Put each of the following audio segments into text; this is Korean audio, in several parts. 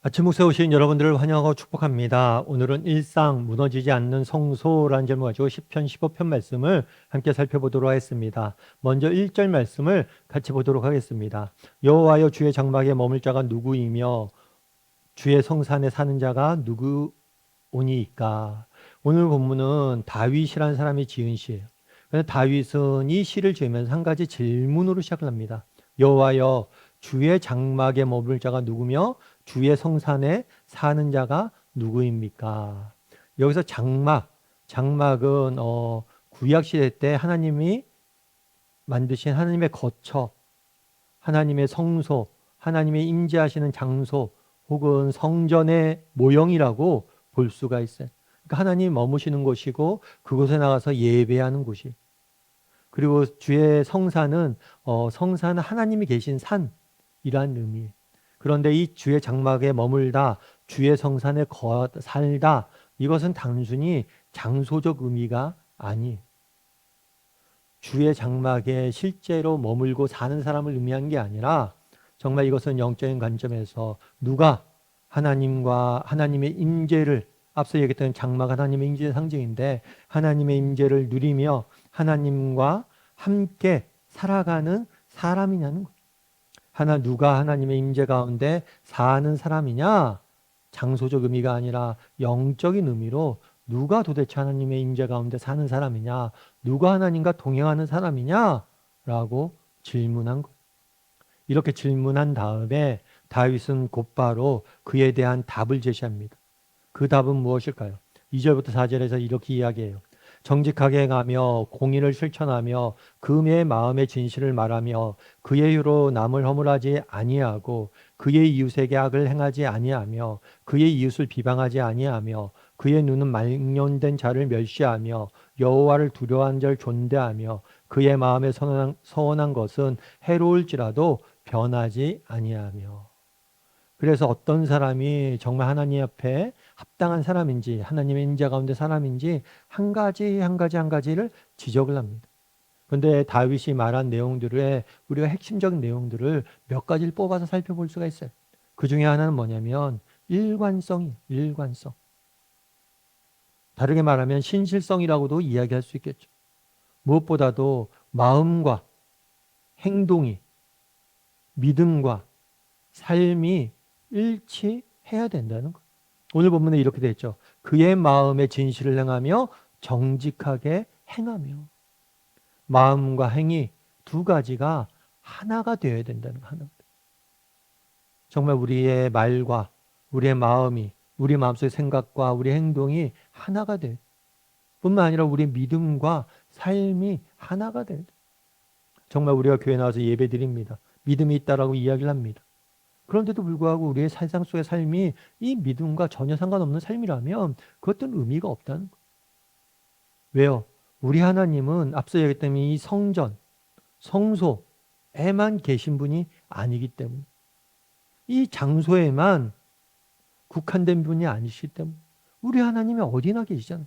아침 목소에 오신 여러분들을 환영하고 축복합니다. 오늘은 일상 무너지지 않는 성소라는 제목을 가지고 시편 15편 말씀을 함께 살펴보도록 하겠습니다. 먼저 1절 말씀을 같이 보도록 하겠습니다. 여호와여 주의 장막에 머물 자가 누구이며 주의 성산에 사는 자가 누구오니이까. 오늘 본문은 다윗이라는 사람이 지은 시예요. 그래서 다윗은 이 시를 지으면서 한 가지 질문으로 시작을 합니다. 여호와여 주의 장막에 머물 자가 누구며 주의 성산에 사는 자가 누구입니까? 여기서 장막은 구약 시대 때 하나님이 만드신 하나님의 거처, 하나님의 성소, 하나님의 임재하시는 장소 혹은 성전의 모형이라고 볼 수가 있어요. 그러니까 하나님이 머무시는 곳이고 그곳에 나가서 예배하는 곳이. 그리고 주의 성산은 성산은 하나님이 계신 산이란 의미예요. 그런데 이 주의 장막에 머물다, 주의 성산에 살다, 이것은 단순히 장소적 의미가 아니에요. 주의 장막에 실제로 머물고 사는 사람을 의미한 게 아니라 정말 이것은 영적인 관점에서 누가 하나님과 하나님의 임재를, 앞서 얘기했던 장막 하나님의 임재의 상징인데, 하나님의 임재를 누리며 하나님과 함께 살아가는 사람이냐는 거예요. 누가 하나님의 임재 가운데 사는 사람이냐? 장소적 의미가 아니라 영적인 의미로 누가 도대체 하나님의 임재 가운데 사는 사람이냐? 누가 하나님과 동행하는 사람이냐? 라고 질문한 거예요. 이렇게 질문한 다음에 다윗은 곧바로 그에 대한 답을 제시합니다. 그 답은 무엇일까요? 2절부터 4절에서 이렇게 이야기해요. 정직하게 행하며 공의를 실천하며 그의 마음의 진실을 말하며 그의 혀로 남을 허물하지 아니하고 그의 이웃에게 악을 행하지 아니하며 그의 이웃을 비방하지 아니하며 그의 눈은 망령된 자를 멸시하며 여호와를 두려워하는 자를 존대하며 그의 마음에 서원한 것은 해로울지라도 변하지 아니하며. 그래서 어떤 사람이 정말 하나님 앞에 합당한 사람인지 하나님의 인자 가운데 사람인지 한 가지를 지적을 합니다. 그런데 다윗이 말한 내용들의 우리가 핵심적인 내용들을 몇 가지를 뽑아서 살펴볼 수가 있어요. 그 중에 하나는 뭐냐면 일관성. 다르게 말하면 신실성이라고도 이야기할 수 있겠죠. 무엇보다도 마음과 행동이, 믿음과 삶이 일치해야 된다는 것. 오늘 본문에 이렇게 되어 있죠. 그의 마음의 진실을 행하며 정직하게 행하며. 마음과 행위 두 가지가 하나가 되어야 된다는 거. 하나. 정말 우리의 말과 우리의 마음이, 우리 마음속의 생각과 우리의 행동이 하나가 돼. 뿐만 아니라 우리의 믿음과 삶이 하나가 돼. 정말 우리가 교회 나와서 예배 드립니다. 믿음이 있다라고 이야기를 합니다. 그런데도 불구하고 우리의 세상 속의 삶이 이 믿음과 전혀 상관없는 삶이라면 그것은 의미가 없다는 거예요. 왜요? 우리 하나님은 앞서 얘기했던 이 성전, 성소에만 계신 분이 아니기 때문에, 이 장소에만 국한된 분이 아니시기 때문에 우리 하나님이 어디나 계시잖아요.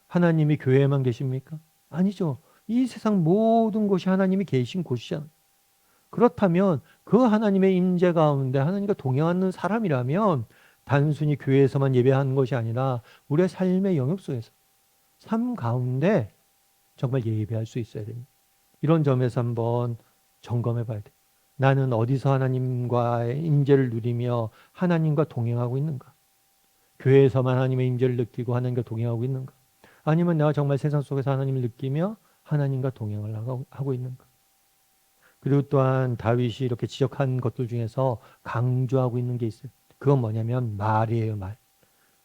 하나님이 교회에만 계십니까? 아니죠. 이 세상 모든 곳이 하나님이 계신 곳이잖아요. 그렇다면 그 하나님의 임재 가운데 하나님과 동행하는 사람이라면 단순히 교회에서만 예배하는 것이 아니라 우리의 삶의 영역 속에서 삶 가운데 정말 예배할 수 있어야 됩니다. 이런 점에서 한번 점검해 봐야 돼요. 나는 어디서 하나님과의 임재를 누리며 하나님과 동행하고 있는가? 교회에서만 하나님의 임재를 느끼고 하나님과 동행하고 있는가? 아니면 내가 정말 세상 속에서 하나님을 느끼며 하나님과 동행을 하고 있는가? 그리고 또한 다윗이 이렇게 지적한 것들 중에서 강조하고 있는 게 있어요. 그건 뭐냐면 말이에요, 말.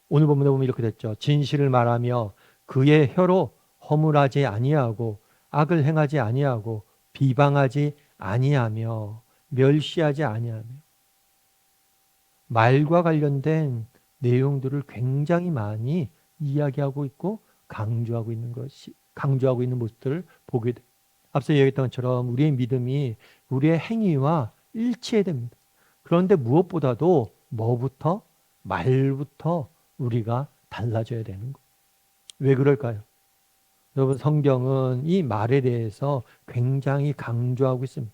오늘 본문에 보면 이렇게 됐죠. 진실을 말하며 그의 혀로 허물하지 아니하고 악을 행하지 아니하고 비방하지 아니하며 멸시하지 아니하며. 말과 관련된 내용들을 굉장히 많이 이야기하고 있고 강조하고 있는 모습들을 보게 돼요. 앞서 얘기했던 것처럼 우리의 믿음이 우리의 행위와 일치해야 됩니다. 그런데 무엇보다도 뭐부터? 말부터 우리가 달라져야 되는 거예요. 왜 그럴까요? 여러분, 성경은 이 말에 대해서 굉장히 강조하고 있습니다.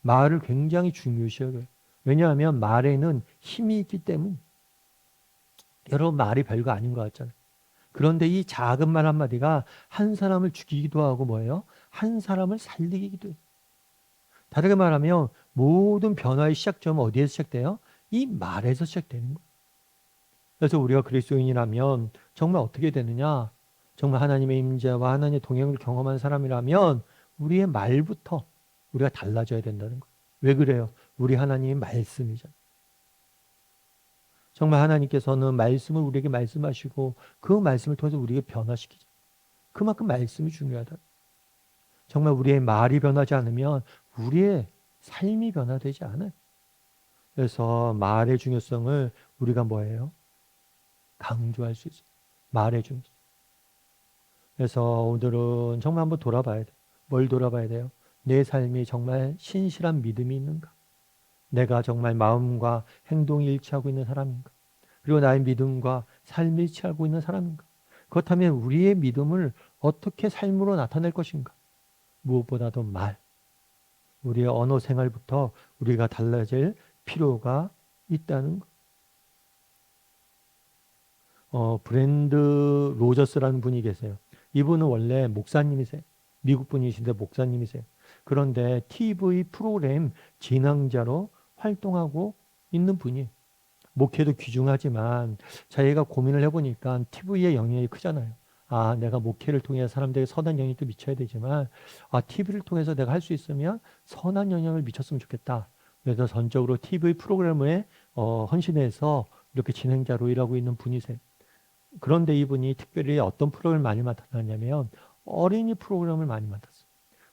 말을 굉장히 중요시 여겨요. 왜냐하면 말에는 힘이 있기 때문. 여러분 말이 별거 아닌 것 같잖아요. 그런데 이 작은 말 한마디가 한 사람을 죽이기도 하고 뭐예요? 한 사람을 살리기도 해요. 다르게 말하면 모든 변화의 시작점은 어디에서 시작돼요? 이 말에서 시작되는 거예요. 그래서 우리가 그리스도인이라면 정말 어떻게 되느냐? 정말 하나님의 임재와 하나님의 동행을 경험한 사람이라면 우리의 말부터 우리가 달라져야 된다는 거예요. 왜 그래요? 우리 하나님의 말씀이잖아요. 정말 하나님께서는 말씀을 우리에게 말씀하시고 그 말씀을 통해서 우리에게 변화시키죠. 그만큼 말씀이 중요하다. 정말 우리의 말이 변하지 않으면 우리의 삶이 변화되지 않아요. 그래서 말의 중요성을 우리가 뭐예요? 강조할 수 있어요. 말의 중요성. 그래서 오늘은 정말 한번 돌아봐야 돼요. 뭘 돌아봐야 돼요? 내 삶이 정말 신실한 믿음이 있는가? 내가 정말 마음과 행동이 일치하고 있는 사람인가? 그리고 나의 믿음과 삶이 일치하고 있는 사람인가? 그렇다면 우리의 믿음을 어떻게 삶으로 나타낼 것인가? 무엇보다도 말. 우리의 언어 생활부터 우리가 달라질 필요가 있다는 것. 브랜드 로저스라는 분이 계세요. 이분은 원래 목사님이세요. 미국 분이신데 목사님이세요. 그런데 TV 프로그램 진행자로 활동하고 있는 분이 목회도 귀중하지만 자기가 고민을 해보니까 TV의 영향이 크잖아요. 아, 내가 목회를 통해 사람들에게 선한 영향도 미쳐야 되지만 TV를 통해서 내가 할 수 있으면 선한 영향을 미쳤으면 좋겠다. 그래서 전적으로 TV 프로그램에 헌신해서 이렇게 진행자로 일하고 있는 분이세요. 그런데 이분이 특별히 어떤 프로그램을 많이 맡았냐면 어린이 프로그램을 많이 맡았어요.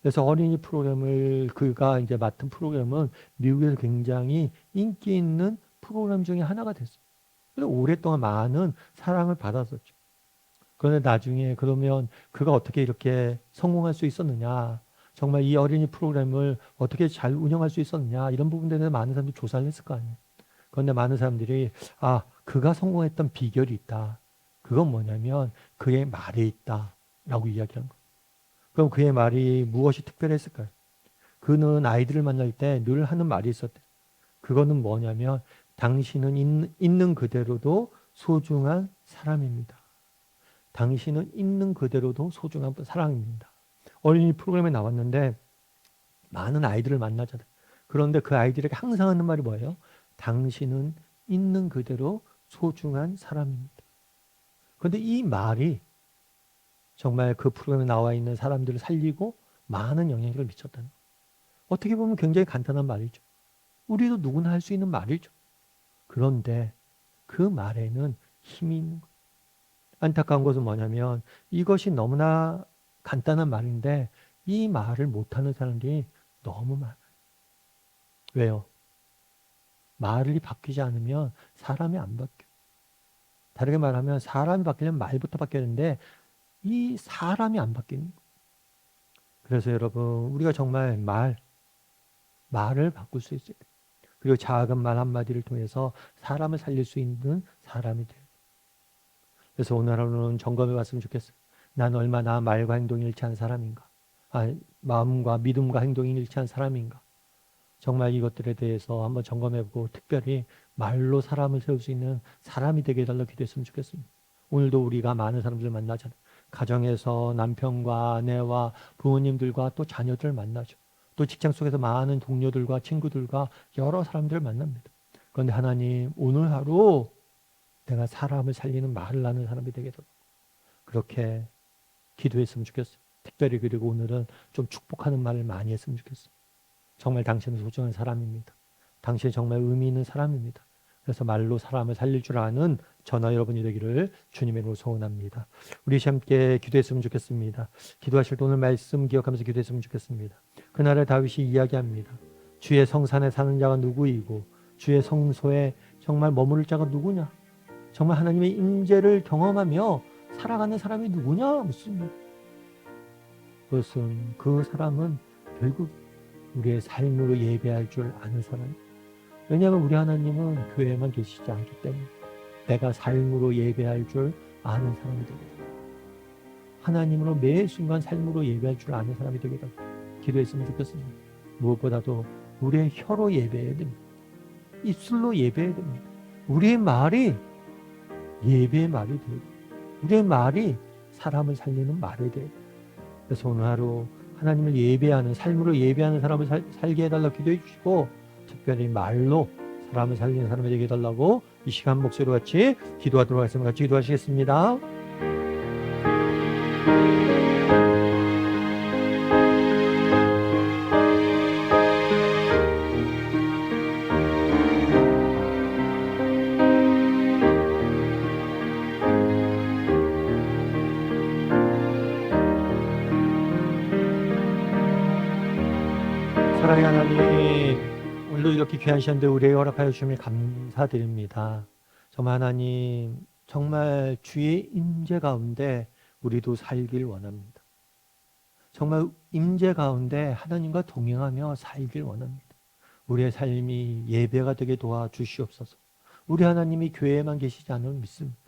그래서 어린이 프로그램을 그가 이제 맡은 프로그램은 미국에서 굉장히 인기 있는 프로그램 중에 하나가 됐어요. 그래서 오랫동안 많은 사랑을 받았었죠. 그런데 나중에 그러면 그가 어떻게 이렇게 성공할 수 있었느냐, 정말 이 어린이 프로그램을 어떻게 잘 운영할 수 있었느냐, 이런 부분들에 대해서 많은 사람들이 조사를 했을 거 아니에요. 그런데 많은 사람들이 그가 성공했던 비결이 있다. 그건 뭐냐면 그의 말에 있다 라고 이야기한 거예요. 그럼 그의 말이 무엇이 특별했을까요? 그는 아이들을 만날 때 늘 하는 말이 있었대요. 그거는 뭐냐면 당신은 있는 그대로도 소중한 사람입니다. 당신은 있는 그대로도 소중한 사람입니다. 어린이 프로그램에 나왔는데 많은 아이들을 만나잖아요. 그런데 그 아이들에게 항상 하는 말이 뭐예요? 당신은 있는 그대로 소중한 사람입니다. 그런데 이 말이 정말 그 프로그램에 나와 있는 사람들을 살리고 많은 영향력을 미쳤다는 거예요. 어떻게 보면 굉장히 간단한 말이죠. 우리도 누구나 할 수 있는 말이죠. 그런데 그 말에는 힘이 있는 거예요. 안타까운 것은 뭐냐면 이것이 너무나 간단한 말인데 이 말을 못하는 사람들이 너무 많아요. 왜요? 말이 바뀌지 않으면 사람이 안 바뀌어요. 다르게 말하면 사람이 바뀌려면 말부터 바뀌어야 되는데 이 사람이 안 바뀌는 거예요. 그래서 여러분 우리가 정말 말을 바꿀 수 있어요. 그리고 작은 말 한마디를 통해서 사람을 살릴 수 있는 사람이 돼요. 그래서 오늘 하루는 점검해 봤으면 좋겠어요. 난 얼마나 말과 행동이 일치한 사람인가? 마음과 믿음과 행동이 일치한 사람인가? 정말 이것들에 대해서 한번 점검해보고 특별히 말로 사람을 세울 수 있는 사람이 되게 해달라고 기도했으면 좋겠습니다. 오늘도 우리가 많은 사람들을 만나잖아요. 가정에서 남편과 아내와 부모님들과 또 자녀들을 만나죠. 또 직장 속에서 많은 동료들과 친구들과 여러 사람들을 만납니다. 그런데 하나님 오늘 하루 내가 사람을 살리는 말을 하는 사람이 되게 해달라고 그렇게 기도했으면 좋겠어요. 특별히 그리고 오늘은 좀 축복하는 말을 많이 했으면 좋겠어요. 정말 당신은 소중한 사람입니다. 당신이 정말 의미 있는 사람입니다. 그래서 말로 사람을 살릴 줄 아는 저나 여러분이 되기를 주님의 이름으로 소원합니다. 우리 함께 기도했으면 좋겠습니다. 기도하실 때 오늘 말씀 기억하면서 기도했으면 좋겠습니다. 그날에 다윗이 이야기합니다. 주의 성산에 사는 자가 누구이고 주의 성소에 정말 머무를 자가 누구냐? 정말 하나님의 임재를 경험하며 살아가는 사람이 누구냐? 묻습니다. 그것은 그 사람은 결국 우리의 삶으로 예배할 줄 아는 사람. 왜냐하면 우리 하나님은 교회에만 계시지 않기 때문에 내가 삶으로 예배할 줄 아는 사람이 되겠다. 하나님으로 매 순간 삶으로 예배할 줄 아는 사람이 되겠다. 기도했으면 좋겠습니다. 무엇보다도 우리의 혀로 예배해야 됩니다. 입술로 예배해야 됩니다. 우리의 말이 예배의 말이 돼야 돼요. 우리의 말이 사람을 살리는 말이 돼요. 그래서 오늘 하루 하나님을 예배하는, 삶으로 예배하는 사람을 살게 해달라고 기도해 주시고, 특별히 말로 사람을 살리는 사람이 되게 해달라고 이 시간 목소리로 같이 기도하도록 하겠습니다. 같이 기도하시겠습니다. 사랑의 하나님, 오늘도 이렇게 귀한 시간대 우리에게 허락하여 주시면 감사드립니다. 정말 하나님, 정말 주의 임재 가운데 우리도 살길 원합니다. 정말 임재 가운데 하나님과 동행하며 살길 원합니다. 우리의 삶이 예배가 되게 도와주시옵소서. 우리 하나님이 교회에만 계시지 않음을 믿습니다.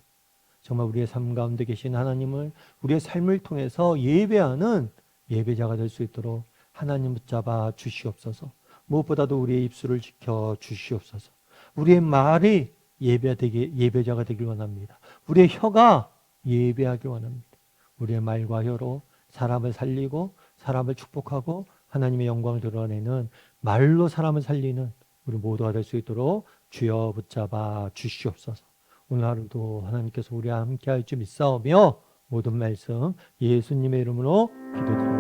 정말 우리의 삶 가운데 계신 하나님을 우리의 삶을 통해서 예배하는 예배자가 될 수 있도록 하나님 붙잡아 주시옵소서. 무엇보다도 우리의 입술을 지켜 주시옵소서. 우리의 말이 예배자가 되길 원합니다. 우리의 혀가 예배하길 원합니다. 우리의 말과 혀로 사람을 살리고 사람을 축복하고 하나님의 영광을 드러내는, 말로 사람을 살리는 우리 모두가 될 수 있도록 주여 붙잡아 주시옵소서. 오늘 하루도 하나님께서 우리와 함께할 줄 믿사오며 모든 말씀 예수님의 이름으로 기도드립니다.